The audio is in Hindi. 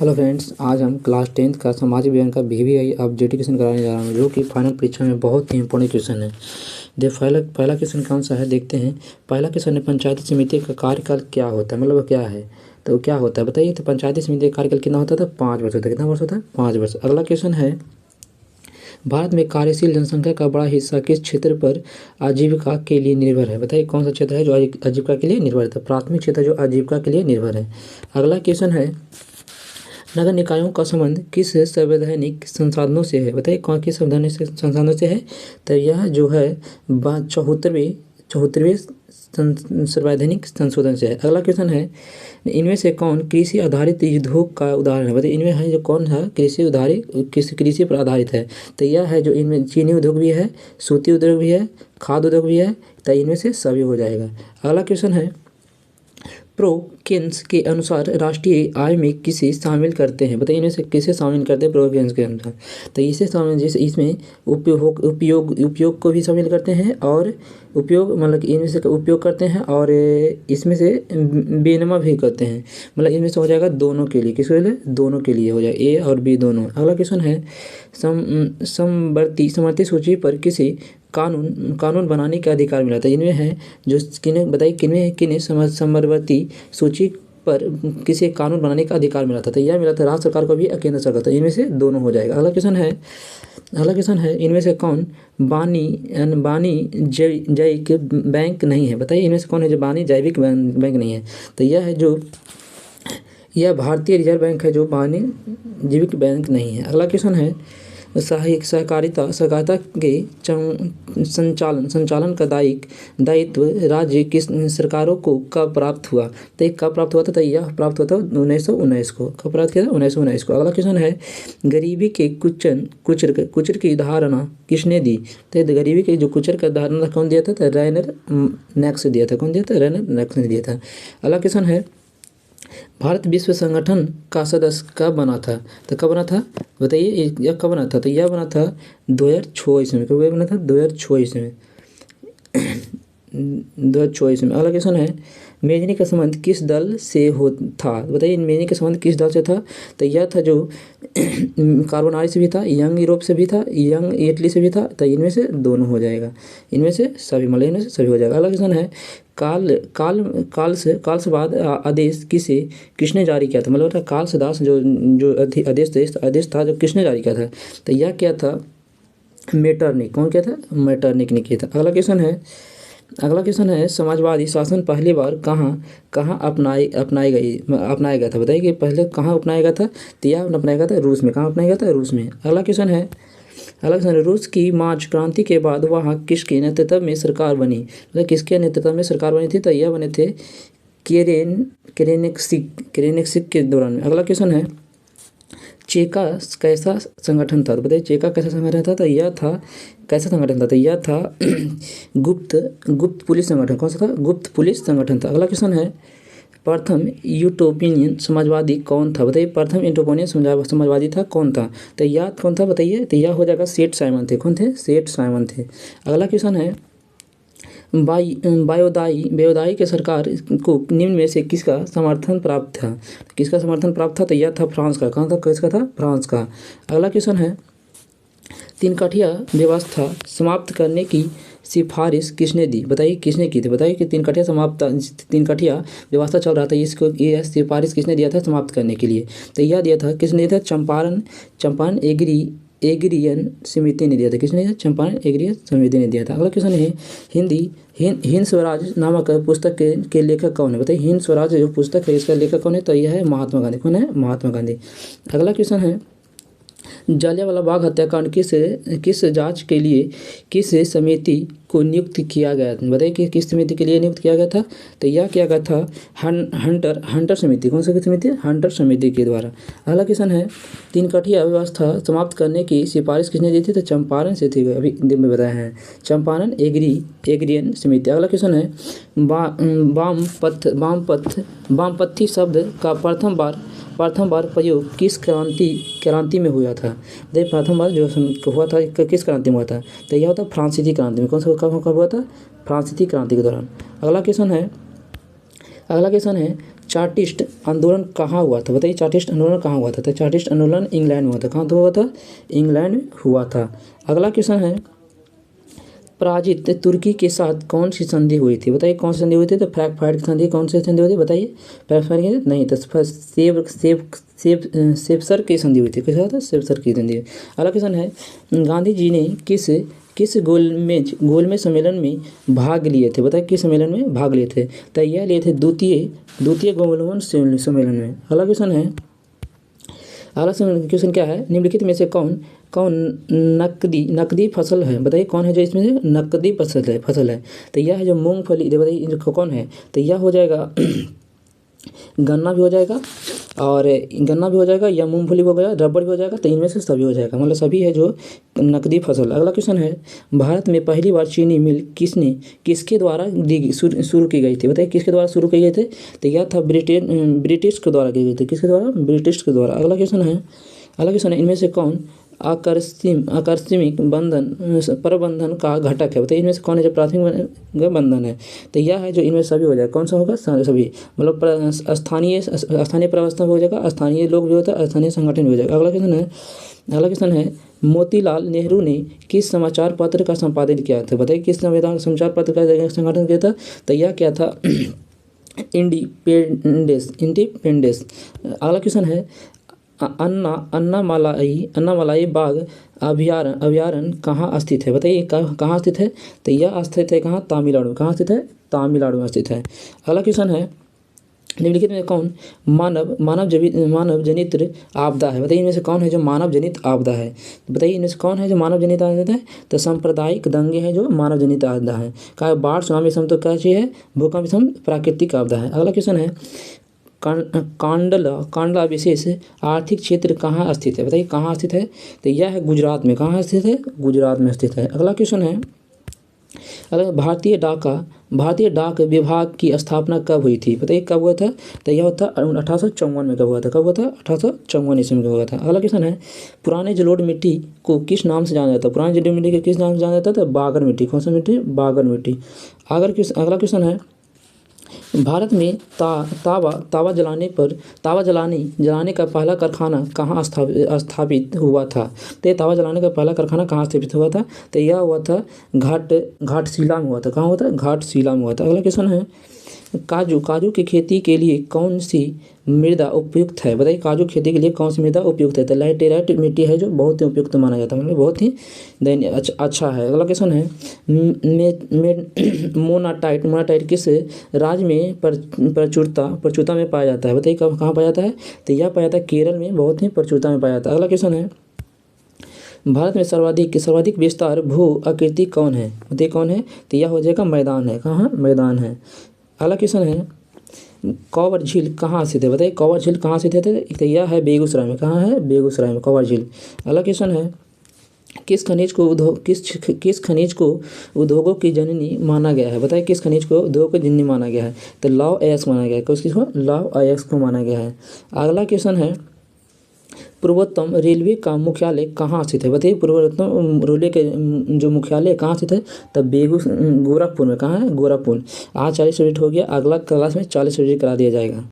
हेलो फ्रेंड्स, आज हम क्लास 10th का सामाजिक विज्ञान का वीवीआई ऑब्जेक्टिव क्वेश्चन कराने जा रहा हूँ, जो कि फाइनल परीक्षा में बहुत ही इंपॉर्टेंट क्वेश्चन है। पहला क्वेश्चन कौन सा है देखते हैं। पहला क्वेश्चन है, पंचायती समिति का कार्यकाल क्या होता है, मतलब वो क्या है, तो क्या होता है बताइए। तो पंचायती समिति का कार्यकाल कितना होता था, 5 वर्ष होता है। कितना वर्ष होता है, 5 वर्ष। अगला क्वेश्चन है, भारत में कार्यशील जनसंख्या का बड़ा हिस्सा किस क्षेत्र पर आजीविका के लिए निर्भर है। बताइए कौन सा क्षेत्र है जो आजीविका के लिए निर्भर है। प्राथमिक क्षेत्र जो आजीविका के लिए निर्भर है। अगला क्वेश्चन है, नगर निकायों का संबंध किस संवैधानिक संसाधनों से है। बताइए कौन किस संवैधानिक संसाधनों से है। तो यह जो है 74वें संवैधानिक संशोधन से है। अगला क्वेश्चन है, इनमें से कौन कृषि आधारित उद्योग का उदाहरण है। बताइए इनमें है जो कौन है कृषि पर आधारित है। तो यह है जो इनमें चीनी उद्योग भी है, सूती उद्योग भी है, खाद्य उद्योग भी है। तो इनमें से सभी हो जाएगा। अगला क्वेश्चन है, प्रोकेन्स के अनुसार राष्ट्रीय आय में किसे शामिल करते हैं। बताइए इनमें से किसे शामिल करते हैं प्रोकेन्स के अनुसार। तो इसे शामिल जैसे इसमें उपयोग को भी शामिल करते हैं, और उपयोग मतलब इनमें से उपयोग करते हैं, और इसमें से विनिमय भी करते हैं। मतलब इनमें से हो जाएगा दोनों के लिए, किसके लिए, दोनों के लिए हो जाएगा, ए और बी दोनों। अगला क्वेश्चन है, समवर्ती सूची पर किसी कानून बनाने का अधिकार मिला था। इनमें है जो किन्हें बताइए किन्हें समवर्ती सूची पर किसी कानून बनाने का अधिकार मिला था। तो यह मिला था राज्य सरकार को भी और केंद्र सरकार। तो इनमें से दोनों हो जाएगा। अगला क्वेश्चन है, इनमें से कौन बानी जैविक बैंक नहीं है। बताइए इनमें से कौन है जो बानी जैविक बैंक नहीं है। तो यह भारतीय रिजर्व बैंक है जो बानी जैविक बैंक नहीं है। अगला क्वेश्चन है, सहकारिता के संचालन का दायित्व राज्य की सरकारों को कब प्राप्त हुआ। तो कब प्राप्त हुआ था। तो यह प्राप्त हुआ था 1919 को। कब प्राप्त किया था, 1919 को। अगला क्वेश्चन है, गरीबी के कुचर की धारणा किसने दी। तो गरीबी के जो कुचर का धारणा कौन दिया था। तो रेनर नेक्स दिया था। कौन दिया था, रेनर नेक्स ने दिया था। अगला क्वेश्चन है, भारत विश्व संगठन का सदस्य कब बना था। तो कब बना था बताइए, यह कब बना था। तो यह बना था 2006 ईस्वी में। कब बना था, 2006 ईस्वी में। 2006 ईस्वी में। अगला क्वेश्चन है, मेजनी का संबंध किस दल से था। बताइए मेजनी का संबंध किस दल से था। तो यह था जो कार्बोनारी से भी था, यंग यूरोप से भी था, यंग इटली से भी था। तो इनमें से दोनों हो जाएगा, इनमें से सभी मतलब इनमें से सभी हो जाएगा। अगला क्वेश्चन है, काल से बाद आदेश किसने जारी किया था। मतलब काल से दास जो आदेश था जो किसने जारी किया था। तो यह क्या था, मेटरनिक। कौन क्या था, मेटरनिक ने किया था। अगला क्वेश्चन है, समाजवादी शासन पहली बार कहाँ अपनाया गया था। बताइए कि पहले कहाँ अपनाया गया था। तो यह अपनाया गया था रूस में। कहाँ अपनाया गया था, रूस में। अगला क्वेश्चन है, रूस की मार्च क्रांति के बाद वहाँ किसके नेतृत्व में सरकार बनी। मतलब किसके नेतृत्व में सरकार बनी थी। तो यह बने थे केरेनिक्सिक के दौरान में। अगला क्वेश्चन है, चेका कैसा संगठन था। तो बताइए चेका कैसा संगठन था। तो यह था कैसा संगठन था। तो यह था गुप्त पुलिस संगठन। कौन सा था, गुप्त पुलिस संगठन था। अगला क्वेश्चन है, प्रथम यूटोपियन समाजवादी कौन था। बताइए प्रथम यूटोपियन समाजवादी था कौन था। तो यह कौन था बताइए। तो यह हो जाएगा सेठ साइमन थे। कौन थे, सेठ साइमन थे। अगला क्वेश्चन है, वायोदाई के सरकार को निम्न में से किसका समर्थन प्राप्त था। किसका समर्थन प्राप्त था। तो यह था फ्रांस का। कहाँ था, किसका था, फ्रांस का। अगला क्वेश्चन है, तीन कठिया व्यवस्था समाप्त करने की सिफारिश किसने दी। बताइए किसने की थी। बताइए कि तीन कठिया व्यवस्था चल रहा था, इसको ये सिफारिश किसने दिया था समाप्त करने के लिए। तो यह दिया था, किसने दिया था, चंपारण एग्रियन समिति ने दिया था। किसने दिया, चंपारण एग्रियन समिति ने दिया था। अगला क्वेश्चन है, हिंद स्वराज नामक पुस्तक के लेखक कौन है। बताइए हिंद स्वराज जो पुस्तक है इसका लेखक कौन है। तो यह है महात्मा गांधी। कौन है, महात्मा गांधी। अगला क्वेश्चन है, जलियांवाला बाग हत्याकांड किस जांच के लिए किस समिति को नियुक्त किया गया। बताइए कि किस समिति के लिए नियुक्त किया गया था। तो यह किया गया था हंटर समिति। कौन सी समिति, हंटर समिति के द्वारा। अगला क्वेश्चन है, तीन कठिया व्यवस्था समाप्त करने की सिफारिश किसने दी थी। तो चंपारण से थी, अभी में बताया है, चंपारण एग्रियन समिति। अगला क्वेश्चन है, वामपंथी शब्द का प्रथम बार प्रयोग किस क्रांति में हुआ था। देखिए प्रथम बार जो हुआ था किस क्रांति में हुआ था। तो यह होता फ्रांसीसी क्रांति में। कौन सा कब हुआ था, फ्रांसीसी क्रांति के दौरान। अगला क्वेश्चन है, चार्टिस्ट आंदोलन कहाँ हुआ था? बताइए चार्टिस्ट आंदोलन कहाँ हुआ था? तो चार्टिस्ट आंदोलन इंग्लैंड में हुआ था। कहाँ तो हुआ था? इंग्लैंड में हुआ था। अगला क्वेश्चन है, पराजित तुर्की के साथ कौन सी संधि हुई थी? बताइए कौन सी संधि हुई थी? तो फ्रैंकफर्ट की संधि। कौन सी संधि हुई थी बताइए? फ्रैंकफर्ट की नहीं, तो सेप्सर की संधि हुई थी। किसका था? सेप्सर की संधि। अगला क्वेश्चन है, गांधी जी ने किस गोलमेज सम्मेलन में भाग लिए थे? बताइए किस सम्मेलन में भाग लिए थे? तो यह लिए थे द्वितीय गोलमेज सम्मेलन में। अगला क्वेश्चन है, अगला क्वेश्चन क्या है, निम्नलिखित में से कौन कौन नकदी फसल है? बताइए कौन है जो इसमें से नकदी फसल है? तो यह है जो मूंगफली। बताइए कौन है? तो यह हो जाएगा गन्ना भी हो जाएगा, और गन्ना भी हो जाएगा, या मूंगफली भी हो गया, रबड़ भी हो जाएगा। तो इनमें से सभी हो जाएगा, मतलब सभी है जो नकदी फसल। अगला क्वेश्चन है, भारत में पहली बार चीनी मिल किसके द्वारा शुरू की गई थी? बताइए किसके द्वारा शुरू की गई थी? तो यह था ब्रिटिश के द्वारा की गई थी। किसके द्वारा? ब्रिटिश के द्वारा। अगला क्वेश्चन है, इनमें से कौन आकस्मिक प्रबंधन का घटक है? बताइए इनमें से कौन है जो प्राथमिक बंधन है? तो यह है जो इनमें सभी हो जाएगा। कौन सा होगा? सभी, मतलब स्थानीय प्रवस्था भी हो जाएगा, स्थानीय लोग भी होता है, स्थानीय संगठन भी हो जाएगा। अगला क्वेश्चन है, मोतीलाल नेहरू ने किस समाचार पत्र का संपादन किया था? बताइए किस समाचार पत्र का संगठन किया था? तो यह क्या था? इंडिपेंडेंस। अगला क्वेश्चन है, अन्नामलाई बाग अभयारण्य कहाँ स्थित है? बताइए कहाँ स्थित है? तो यह स्थित है कहाँ? तमिलनाडु। कहाँ स्थित है? तमिलनाडु में स्थित है। अगला क्वेश्चन है, निम्नलिखित में कौन मानव जनित आपदा है? बताइए इनमें से कौन है जो मानव जनित आपदा है? बताइए इनमें से कौन है जो मानव जनित आपदा है? तो सांप्रदायिक दंगे हैं जो मानव जनित आपदा है। का बाढ़, सुनामी, तो क्या चीज़ है? भूकंप, प्राकृतिक आपदा है। अगला क्वेश्चन है, कांडला विशेष आर्थिक क्षेत्र कहाँ स्थित है? बताइए कहाँ स्थित है? तो यह है गुजरात में। कहाँ स्थित है? गुजरात में स्थित है। अगला क्वेश्चन है, भारतीय डाक विभाग की स्थापना कब हुई थी? बताइए कब हुआ था? तो यह होता 1854 में। कब हुआ था? कब हुआ था? 1854 ईस्वी में हुआ था। अगला क्वेश्चन है, पुराने जलोढ़ मिट्टी को किस नाम से जाना जाता है? पुराने जलोढ़ मिट्टी को किस नाम से जाना जाता था? बागर मिट्टी। कौन सा मिट्टी? बागर मिट्टी। अगला क्वेश्चन है, भारत में तावा जलाने का पहला कारखाना कहाँ स्थापित हुआ था? तो ये तावा जलाने का पहला कारखाना कहाँ स्थापित हुआ था? तो यह हुआ था घाटशिला में हुआ था। कहाँ हुआ था? घाटशिला में हुआ था। अगला क्वेश्चन है, काजू की खेती के लिए कौन सी मृदा उपयुक्त है? बताइए काजू खेती के लिए कौन सी मृदा उपयुक्त है? तो लैटेराइट मिट्टी है जो बहुत ही उपयुक्त माना जाता है, मतलब बहुत ही अच्छा है। अगला क्वेश्चन है, मोनाटाइट किस राज्य में प्रचुरता में पाया जाता है? बताइए कहाँ पाया जाता है? तो यह पाया जाता है केरल में, बहुत ही प्रचुरता में पाया जाता है। अगला क्वेश्चन है, भारत में सर्वाधिक विस्तार भू आकृति कौन है? बताइए कौन है? तो यह हो जाएगा मैदान है। कहाँ? मैदान है। अगला क्वेश्चन है, कौवर झील कहाँ स्थित है? बताइए कौवर झील कहाँ स्थित है? तो यह है बेगूसराय में। कहाँ है? बेगूसराय में कौवर झील। अगला क्वेश्चन है, किस खनिज को उद्योगों की जननी माना गया है? बताइए किस खनिज को उद्योग की जननी माना गया है? तो लौह अयस्क माना गया है। किसको? लौह अयस्क को माना गया है। अगला क्वेश्चन है, पूर्वोत्तर रेलवे का मुख्यालय कहाँ स्थित है? बताइए पूर्वोत्तर रेलवे के जो मुख्यालय कहाँ स्थित है? तब गोरखपुर में। कहाँ है? गोरखपुर। आज 40 मिनट हो गया, अगला क्लास में 40 मिनट करा दिया जाएगा।